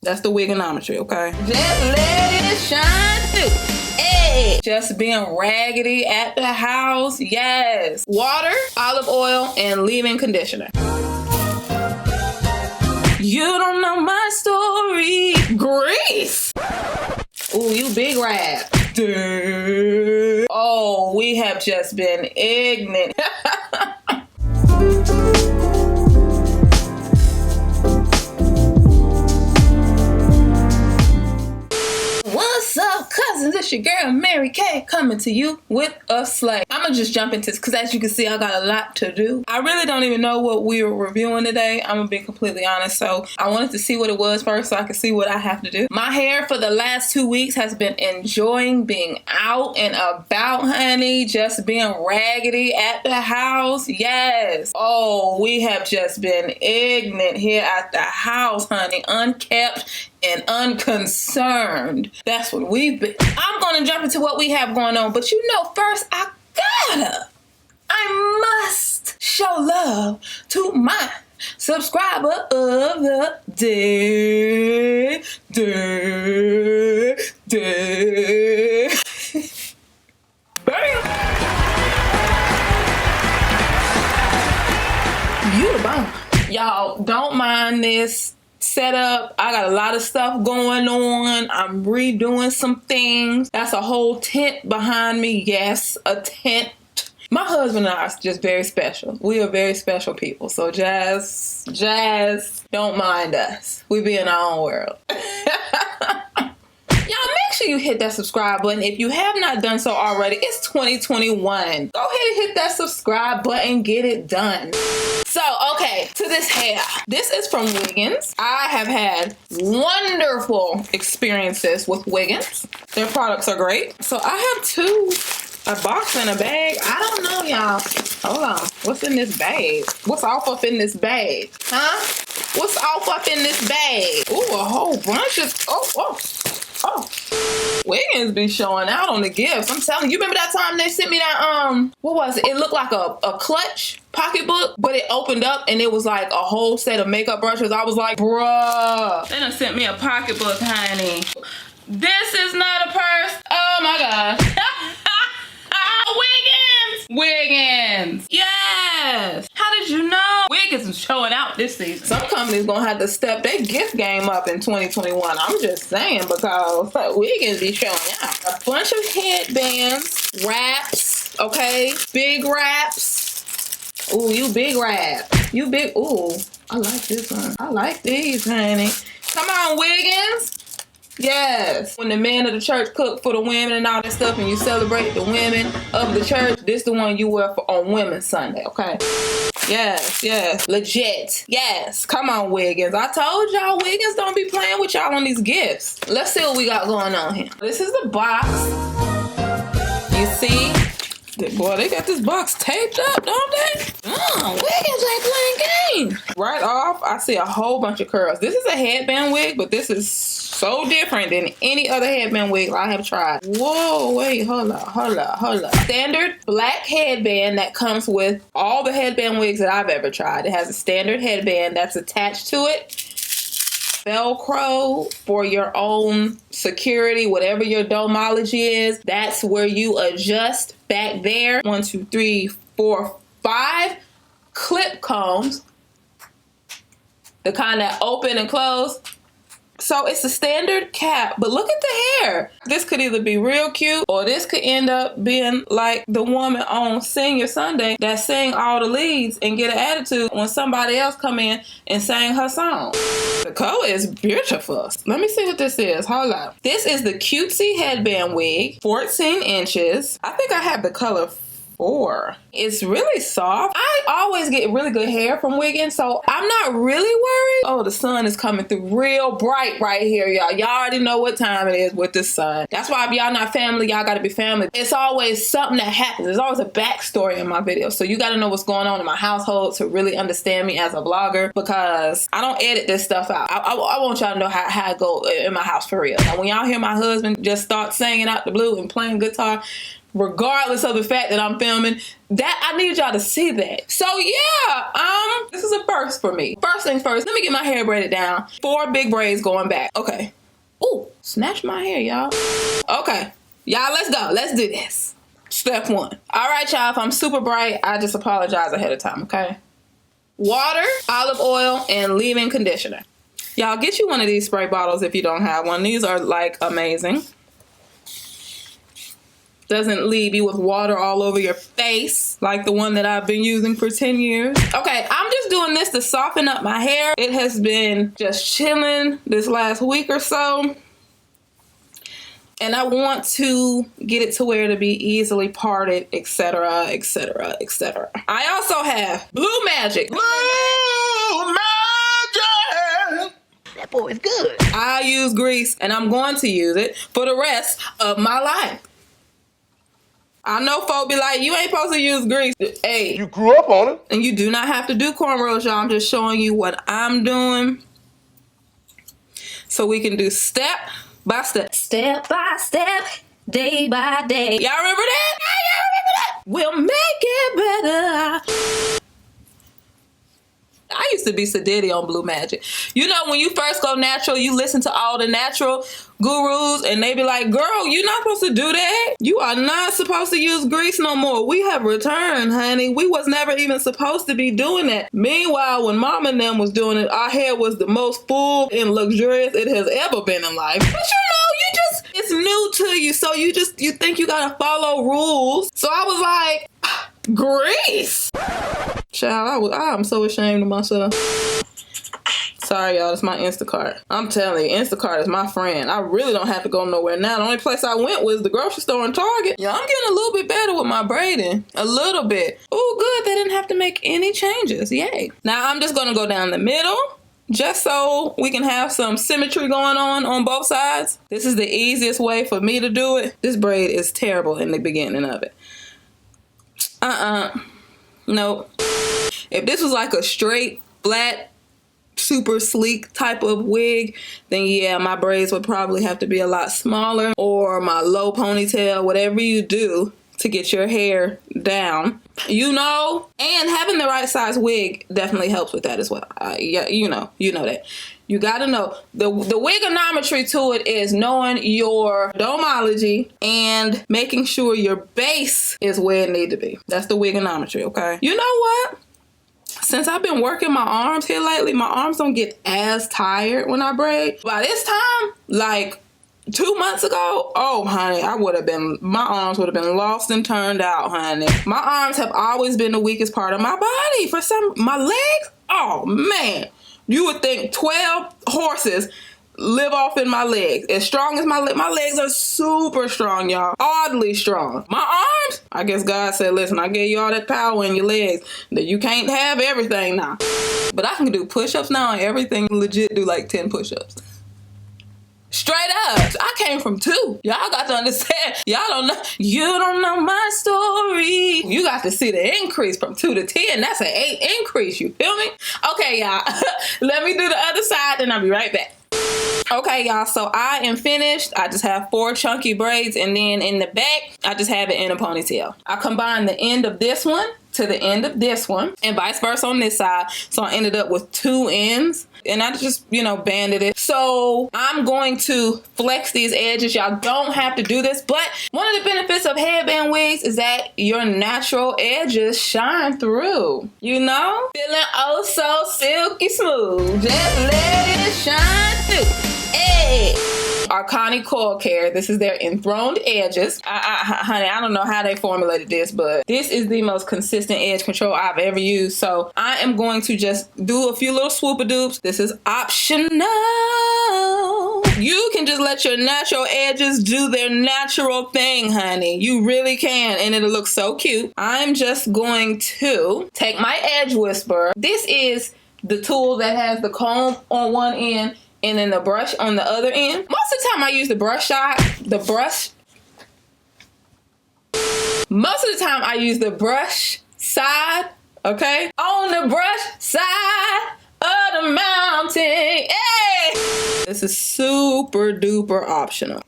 That's the Wiggonometry, okay? Just let it shine through. Hey, just being raggedy at the house. Yes. Water, olive oil, and leave-in conditioner. You don't know my story. Grease. Ooh, you big rap. Dude. Oh, we have just been ignorant. What's up, cousins? It's your girl Mary Kay coming to you with a slay. I'm gonna just jump into this because as you can see, I got a lot to do. I really don't even know what we were reviewing today. I'm gonna be completely honest. So I wanted to see what it was first so I could see what I have to do. My hair for the last 2 weeks has been enjoying being out and about, honey. Just being raggedy at the house. Yes. Oh, we have just been ignorant here at the house, honey. Unkept and unconcerned. That's what we've been. I'm gonna jump into what we have going on, but you know, first I must show love to my subscriber of the day. Bam! You the bomb. Y'all, don't mind this setup. I got a lot of stuff going on. I'm redoing some things. That's a whole tent behind me. Yes, a tent. My husband and I are just very special. We are very special people. So Jazz, don't mind us. We be in our own world. Y'all, make sure you hit that subscribe button. If you have not done so already, it's 2021. Go ahead and hit that subscribe button. Get it done. So, okay, to this hair. This is from Wiggins. I have had wonderful experiences with Wiggins. Their products are great. So I have two. A box and a bag. I don't know, y'all. Hold on. What's in this bag? What's off up in this bag? Huh? What's off up in this bag? Ooh, a whole bunch of... Oh. Wiggins be showing out on the gifts. I'm telling you. Remember that time they sent me that, what was it? It looked like a clutch pocketbook, but it opened up and it was like a whole set of makeup brushes. I was like, bruh. They done sent me a pocketbook, honey. This is not a purse. Oh my God. Wiggins! Yes! How did you know? Wiggins is showing out this season. Some companies gonna have to step their gift game up in 2021. I'm just saying because Wiggins be showing out. A bunch of headbands, wraps, okay? Big wraps. Ooh, you big wrap. You big, ooh. I like this one. I like these, honey. Come on, Wiggins. Yes. When the men of the church cook for the women and all that stuff and you celebrate the women of the church, this is the one you wear for on Women's Sunday, okay? Yes. Legit. Yes. Come on, Wiggins. I told y'all Wiggins don't be playing with y'all on these gifts. Let's see what we got going on here. This is the box. You see? Boy, they got this box taped up, don't they? Wiggins ain't playing games. Right off, I see a whole bunch of curls. This is a headband wig, but this is so different than any other headband wig I have tried. Whoa, wait, hold up. Standard black headband that comes with all the headband wigs that I've ever tried. It has a standard headband that's attached to it. Velcro for your own security, whatever your domology is. That's where you adjust back there. 1, 2, 3, 4, 5 clip combs. The kind that open and close. So it's a standard cap, but look at the hair. This could either be real cute or this could end up being like the woman on Senior Sunday that sang all the leads and get an attitude when somebody else come in and sang her song. The color is beautiful. Let me see what this is. Hold up. This is the Cutsy headband wig, 14 inches. I think I have the color 4. It's really soft. I always get really good hair from Wiggins, so I'm not really worried. Oh, the sun is coming through real bright right here, y'all. Y'all already know what time it is with the sun. That's why if y'all not family, y'all gotta be family. It's always something that happens. There's always a backstory in my videos, so you gotta know what's going on in my household to really understand me as a vlogger, because I don't edit this stuff out. I want y'all to know how it go in my house for real. Now, when y'all hear my husband just start singing out the blue and playing guitar, regardless of the fact that I'm filming. That I need y'all to see that. So yeah, this is a first for me. First things first, let me get my hair braided down. 4 big braids going back. Okay. Ooh, snatch my hair, y'all. Okay, y'all, let's go. Let's do this. Step 1. All right, y'all, if I'm super bright, I just apologize ahead of time, okay? Water, olive oil, and leave-in conditioner. Y'all, get you one of these spray bottles if you don't have one. These are like amazing. Doesn't leave you with water all over your face like the one that I've been using for 10 years. Okay, I'm just doing this to soften up my hair. It has been just chilling this last week or so. And I want to get it to where to be easily parted, etc., etc., etc. I also have Blue Magic. Blue Magic! That boy is good. I use grease and I'm going to use it for the rest of my life. I know folk be like, you ain't supposed to use grease. Hey. You grew up on it. And you do not have to do cornrows, y'all. I'm just showing you what I'm doing. So we can do step by step. Step by step, day by day. Y'all remember that? Y'all remember that? We'll make it better. I used to be sedity on Blue Magic. You know, when you first go natural, you listen to all the natural gurus and they be like, girl, you're not supposed to do that. You are not supposed to use grease no more. We have returned, honey. We was never even supposed to be doing that. Meanwhile, when mom and them was doing it, our hair was the most full and luxurious it has ever been in life. But you know, it's new to you. So you think you gotta follow rules. So I was like, grease. Child, I'm so ashamed of myself. Sorry, y'all, it's my Instacart. I'm telling you, Instacart is my friend. I really don't have to go nowhere now. The only place I went was the grocery store and Target. Yeah, I'm getting a little bit better with my braiding. A little bit. Oh, good. They didn't have to make any changes. Yay. Now, I'm just going to go down the middle just so we can have some symmetry going on both sides. This is the easiest way for me to do it. This braid is terrible in the beginning of it. Nope. If this was like a straight, flat, super sleek type of wig, then yeah, my braids would probably have to be a lot smaller, or my low ponytail, whatever you do to get your hair down, you know. And having the right size wig definitely helps with that as well. Yeah, you know that. You gotta know the wigonometry to it is knowing your domology and making sure your base is where it need to be. That's the wigonometry, okay? You know what? Since I've been working my arms here lately, my arms don't get as tired when I braid. By this time, like 2 months ago, oh honey, my arms would have been lost and turned out, honey. My arms have always been the weakest part of my body. My legs, oh man. You would think 12 horses live off in my legs. As strong as my legs are super strong, y'all. Oddly strong. My arms, I guess God said, listen, I gave you all that power in your legs that you can't have everything now. But I can do push-ups now and everything, legit do like 10 push-ups. Straight up. I came from 2. Y'all got to understand. You don't know my story. You got to see the increase from 2 to 10. That's an 8 increase. You feel me? Okay, y'all. Let me do the other side and I'll be right back. Okay, y'all, so I am finished. I just have 4 chunky braids, and then in the back, I just have it in a ponytail. I combined the end of this one to the end of this one, and vice versa on this side. So I ended up with 2 ends, and I just, banded it. So I'm going to flex these edges. Y'all don't have to do this, but one of the benefits of headband wigs is that your natural edges shine through. Feeling oh so silky smooth. Just let it shine through. Hey! Arcani Coil Care. This is their enthroned edges. Honey, I don't know how they formulated this, but this is the most consistent edge control I've ever used. So I am going to just do a few little swoop-a-doops. This is optional. You can just let your natural edges do their natural thing, honey. You really can, and it'll look so cute. I'm just going to take my edge whisperer. This is the tool that has the comb on one end and then the brush on the other end. Most of the time I use the brush side. Most of the time I use the brush side, okay? On the brush side of the mountain, hey! This is super duper optional.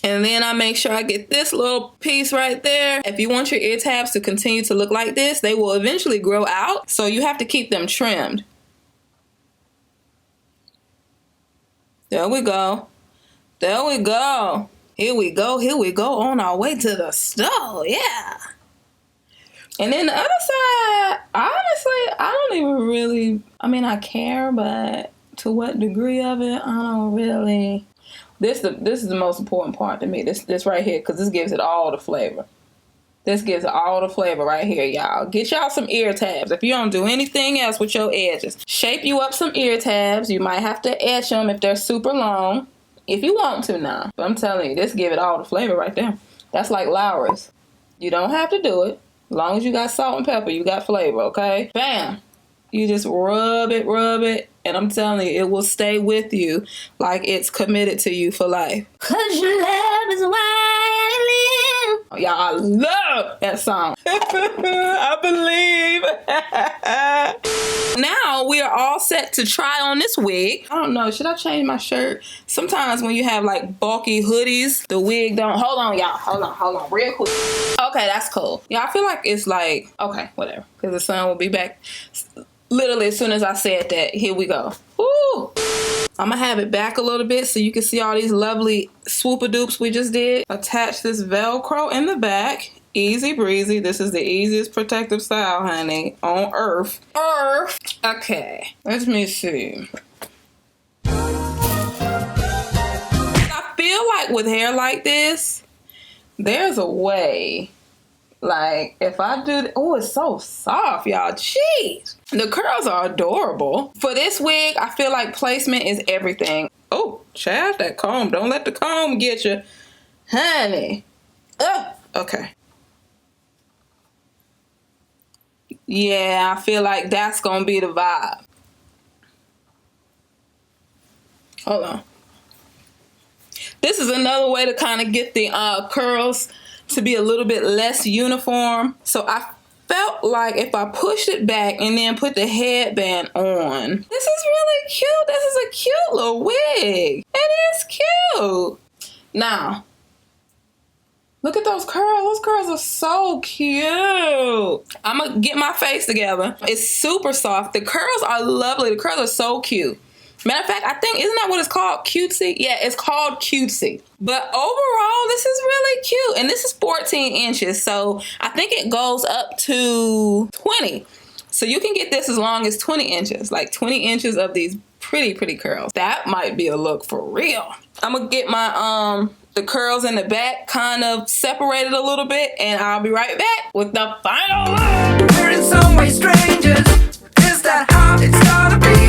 And then I make sure I get this little piece right there. If you want your ear tabs to continue to look like this, they will eventually grow out. So you have to keep them trimmed. There we go. There we go. Here we go. Here we go on our way to the store. Yeah. And then the other side, honestly, I don't even really, I mean, I care, but to what degree of it, I don't really. This is the most important part to me. This right here, because this gives it all the flavor. This gives it all the flavor right here, y'all. Get y'all some ear tabs. If you don't do anything else with your edges, shape you up some ear tabs. You might have to etch them if they're super long. If you want to now. But I'm telling you, this give it all the flavor right there. That's like Lowry's. You don't have to do it. As long as you got salt and pepper, you got flavor, okay? Bam. You just rub it, and I'm telling you, it will stay with you like it's committed to you for life. 'Cause your love is why I live. Y'all, I love that song. I believe. Now we are all set to try on this wig. I don't know, should I change my shirt? Sometimes when you have like bulky hoodies, the wig don't. Hold on, y'all. Hold on, real quick. Okay, that's cool. Yeah, I feel like it's like, okay, whatever. Because the sun will be back. Literally, as soon as I said that, here we go. Woo! I'm gonna have it back a little bit so you can see all these lovely swoop-a-doops we just did. Attach this Velcro in the back. Easy breezy. This is the easiest protective style, honey, on earth. Okay, let me see. I feel like with hair like this, there's a way. Like, if I do, oh, it's so soft, y'all. Jeez. The curls are adorable. For this wig, I feel like placement is everything. Oh, child, that comb. Don't let the comb get you. Honey. Okay. Yeah, I feel like that's going to be the vibe. Hold on. This is another way to kind of get the curls to be a little bit less uniform. So I felt like if I pushed it back and then put the headband on, this is really cute. This is a cute little wig. It is cute. Now, look at those curls. Those curls are so cute. I'm gonna get my face together. It's super soft. The curls are lovely. The curls are so cute. Matter of fact, I think, isn't that what it's called? Cutesy? Yeah, it's called Cutesy. But overall, this is really cute. And this is 14 inches. So I think it goes up to 20. So you can get this as long as 20 inches. Like 20 inches of these pretty, pretty curls. That might be a look for real. I'm going to get my, the curls in the back kind of separated a little bit. And I'll be right back with the final look. We're in some way strangers. Is that how it's gotta be?